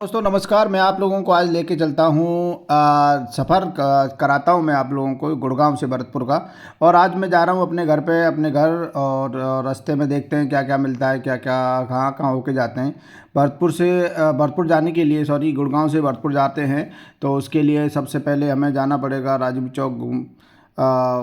दोस्तों नमस्कार। मैं आप लोगों को आज लेके चलता हूँ सफ़र कराता हूँ मैं आप लोगों को गुड़गांव से भरतपुर का। और आज मैं जा रहा हूँ अपने घर पे, अपने घर। और रास्ते में देखते हैं क्या क्या मिलता है, क्या क्या कहाँ कहाँ होके जाते हैं। भरतपुर से भरतपुर जाने के लिए, सॉरी, गुड़गांव से भरतपुर जाते हैं तो उसके लिए सबसे पहले हमें जाना पड़ेगा राजीव चौक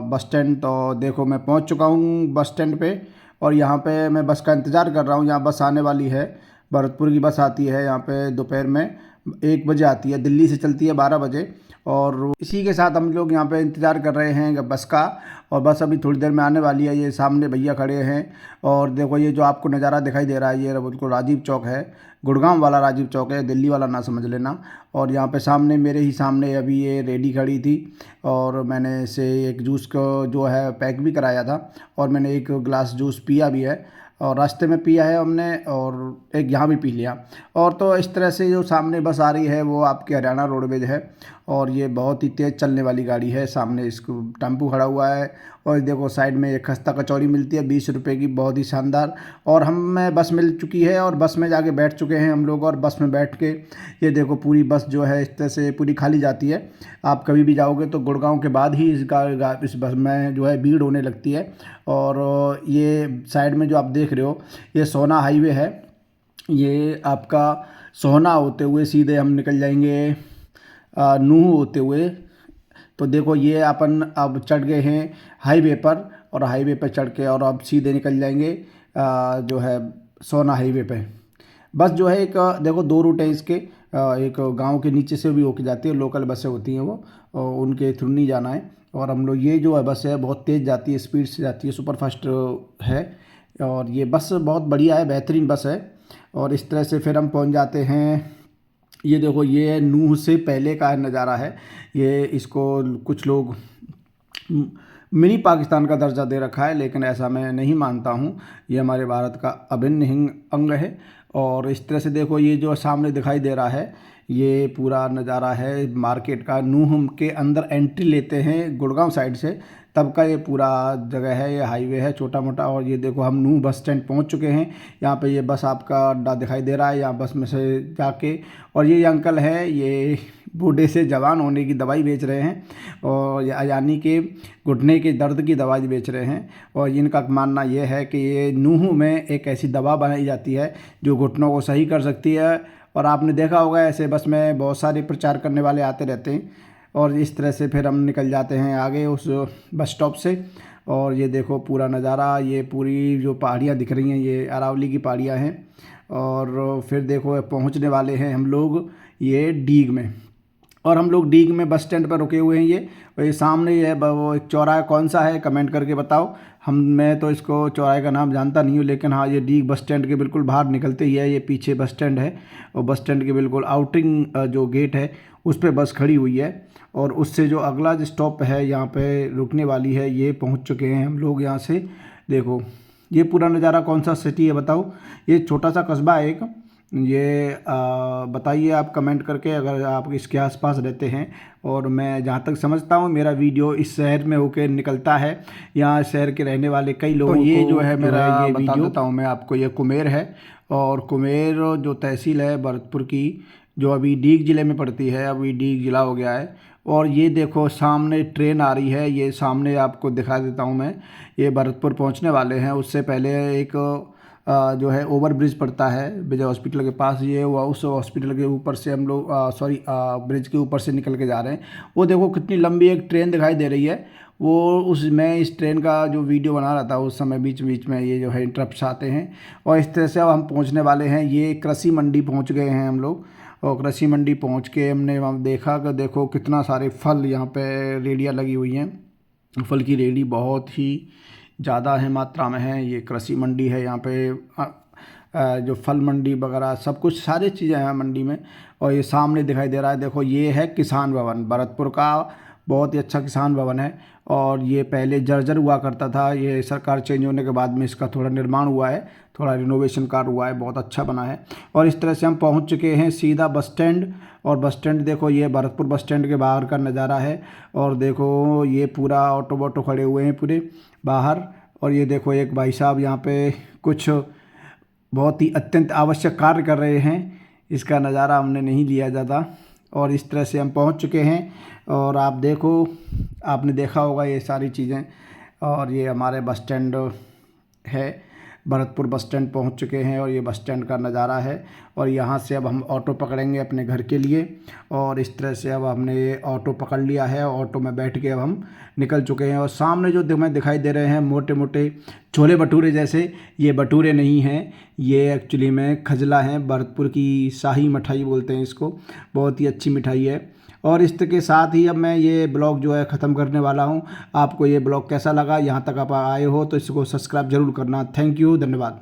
बस स्टैंड। तो देखो मैं पहुँच चुका हूँ बस स्टैंड पे और यहाँ पे मैं बस का इंतज़ार कर रहा हूँ। यहाँ बस आने वाली है, भरतपुर की बस आती है यहाँ पे दोपहर में 1 बजे आती है, दिल्ली से चलती है 12 बजे। और इसी के साथ हम लोग यहाँ पे इंतज़ार कर रहे हैं बस का। और बस अभी थोड़ी देर में आने वाली है। ये सामने भैया खड़े हैं और देखो ये जो आपको नज़ारा दिखाई दे रहा है ये बिल्कुल राजीव चौक है, गुड़गांव वाला राजीव चौक है, दिल्ली वाला ना समझ लेना। और यहाँ पे सामने, मेरे ही सामने अभी ये रेडी खड़ी थी और मैंने इसे एक जूस को जो है पैक भी कराया था और मैंने एक गिलास जूस पिया भी है और रास्ते में पिया है हमने, और एक यहाँ भी पी लिया। और तो इस तरह से जो सामने बस आ रही है वो आपकी हरियाणा रोडवेज है और ये बहुत ही तेज़ चलने वाली गाड़ी है। सामने इसको टेम्पू खड़ा हुआ है और देखो साइड में एक खस्ता कचौड़ी मिलती है 20 रुपए की, बहुत ही शानदार। और हमें बस मिल चुकी है और बस में जाके बैठ चुके हैं हम लोग। और बस में बैठ के ये देखो पूरी बस जो है इस तरह से पूरी खाली जाती है। आप कभी भी जाओगे तो गुड़गांव के बाद ही इस बस में जो है भीड़ होने लगती है। और ये साइड में जो आप देख रहे हो ये सोना हाईवे है। ये आपका सोहना होते हुए सीधे हम निकल जाएंगे नूह होते हुए। तो देखो ये अपन अब चढ़ गए हैं हाईवे पर और हाईवे पर चढ़ के और अब सीधे निकल जाएंगे जो है सोना हाईवे पे। बस जो है एक देखो 2 रूट है इसके। एक गांव के नीचे से भी होके जाती है, लोकल बसें होती हैं वो, और उनके थ्रू नहीं जाना है। और हम लोग ये जो है बस है बहुत तेज़ जाती है, स्पीड से जाती है, सुपर फास्ट है। और ये बस बहुत बढ़िया है, बेहतरीन बस है। और इस तरह से फिर हम पहुंच जाते हैं। ये देखो ये नूह से पहले का नज़ारा है। ये इसको कुछ लोग मिनी पाकिस्तान का दर्जा दे रखा है, लेकिन ऐसा मैं नहीं मानता हूँ। ये हमारे भारत का अभिन्न अंग है। और इस तरह से देखो ये जो सामने दिखाई दे रहा है ये पूरा नज़ारा है मार्केट का। नूह के अंदर एंट्री लेते हैं गुड़गांव साइड से तब का ये पूरा जगह है, ये हाईवे है छोटा मोटा। और ये देखो हम नूह बस स्टैंड पहुंच चुके हैं। यहाँ पे ये बस आपका अड्डा दिखाई दे रहा है, यहाँ बस में से जाके। और ये अंकल है, ये बूढ़े से जवान होने की दवाई बेच रहे हैं और यानी कि घुटने के दर्द की दवाई बेच रहे हैं। और इनका मानना ये है कि ये नूह में एक ऐसी दवा बनाई जाती है जो घुटनों को सही कर सकती है। और आपने देखा होगा ऐसे बस में बहुत सारे प्रचार करने वाले आते रहते हैं। और इस तरह से फिर हम निकल जाते हैं आगे उस बस स्टॉप से। और ये देखो पूरा नज़ारा, ये पूरी जो पहाड़ियाँ दिख रही हैं ये अरावली की पहाड़ियाँ हैं। और फिर देखो पहुंचने वाले हैं हम लोग ये डीग में। और हम लोग डीग में बस स्टैंड पर रुके हुए हैं। ये और ये सामने ये वो एक चौराहा कौन सा है कमेंट करके बताओ। मैं तो इसको चौराहे का नाम जानता नहीं हूँ, लेकिन हाँ ये डीग बस स्टैंड के बिल्कुल बाहर निकलते ही है, ये पीछे बस स्टैंड है। और बस स्टैंड के बिल्कुल आउटिंग जो गेट है उस पर बस खड़ी हुई है। और उससे जो अगला जो स्टॉप है यहाँ पे रुकने वाली है, ये पहुँच चुके हैं हम लोग यहाँ से। देखो ये पूरा नज़ारा कौन सा सिटी है बताओ। ये छोटा सा कस्बा है एक। ये बताइए आप कमेंट करके अगर आप इसके आसपास रहते हैं। और मैं जहाँ तक समझता हूँ मेरा वीडियो इस शहर में होकर निकलता है, यहाँ शहर के रहने वाले कई लोगों को ये जो है मेरा ये बता देता हूँ मैं आपको। ये कुमेर है और कुमेर जो तहसील है भरतपुर की, जो अभी डीग ज़िले में पड़ती है, अभी डीग ज़िला हो गया है। और ये देखो सामने ट्रेन आ रही है, ये सामने आपको दिखा देता हूँ मैं। ये भरतपुर पहुँचने वाले हैं। उससे पहले एक जो है ओवर ब्रिज पड़ता है विजय हॉस्पिटल के पास, ये हुआ उस हॉस्पिटल के ऊपर से हम लोग सॉरी ब्रिज के ऊपर से निकल के जा रहे हैं। वो देखो कितनी लंबी एक ट्रेन दिखाई दे रही है। वो उस मैं इस ट्रेन का जो वीडियो बना रहा था उस समय बीच बीच में ये जो है इंटरप्ट्स आते हैं। और इस तरह से अब हम पहुंचने वाले हैं, ये कृषि मंडी पहुंच गए हैं हम लोग। और कृषि मंडी पहुंच के हमने वहाँ देखा कि देखो कितना सारे फल यहाँ पे रेडियाँ लगी हुई हैं। फल की रेडी बहुत ही ज़्यादा है, मात्रा में है। ये कृषि मंडी है, यहाँ पे जो फल मंडी वगैरह सब कुछ सारी चीज़ें हैं मंडी में। और ये सामने दिखाई दे रहा है देखो ये है किसान भवन, भरतपुर का बहुत ही अच्छा किसान भवन है। और ये पहले जर्जर हुआ करता था, ये सरकार चेंज होने के बाद में इसका थोड़ा निर्माण हुआ है, थोड़ा रिनोवेशन कार्य हुआ है, बहुत अच्छा बना है। और इस तरह से हम पहुंच चुके हैं सीधा बस स्टैंड। और बस स्टैंड देखो ये भरतपुर बस स्टैंड के बाहर का नज़ारा है। और देखो ये पूरा ऑटो वोटो खड़े हुए हैं पूरे बाहर। और ये देखो एक भाई साहब यहाँ पे कुछ बहुत ही अत्यंत आवश्यक कार्य कर रहे हैं। इसका नज़ारा हमने नहीं लिया ज़्यादा। और इस तरह से हम पहुंच चुके हैं। और आप देखो, आपने देखा होगा ये सारी चीज़ें। और ये हमारे बस स्टैंड है, भरतपुर बस स्टैंड पहुंच चुके हैं और ये बस स्टैंड का नज़ारा है। और यहाँ से अब हम ऑटो पकड़ेंगे अपने घर के लिए। और इस तरह से अब हमने ऑटो पकड़ लिया है, ऑटो में बैठ के अब हम निकल चुके हैं। और सामने जो हमें दिखाई दे रहे हैं मोटे मोटे छोले भटूरे जैसे, ये भटूरे नहीं हैं, ये एक्चुअली में खजला हैं। भरतपुर की शाही मिठाई बोलते हैं इसको, बहुत ही अच्छी मिठाई है। और इसके साथ ही अब मैं ये ब्लॉग जो है ख़त्म करने वाला हूँ। आपको ये ब्लॉग कैसा लगा, यहाँ तक आप आए हो तो इसको सब्सक्राइब ज़रूर करना। थैंक यू, धन्यवाद।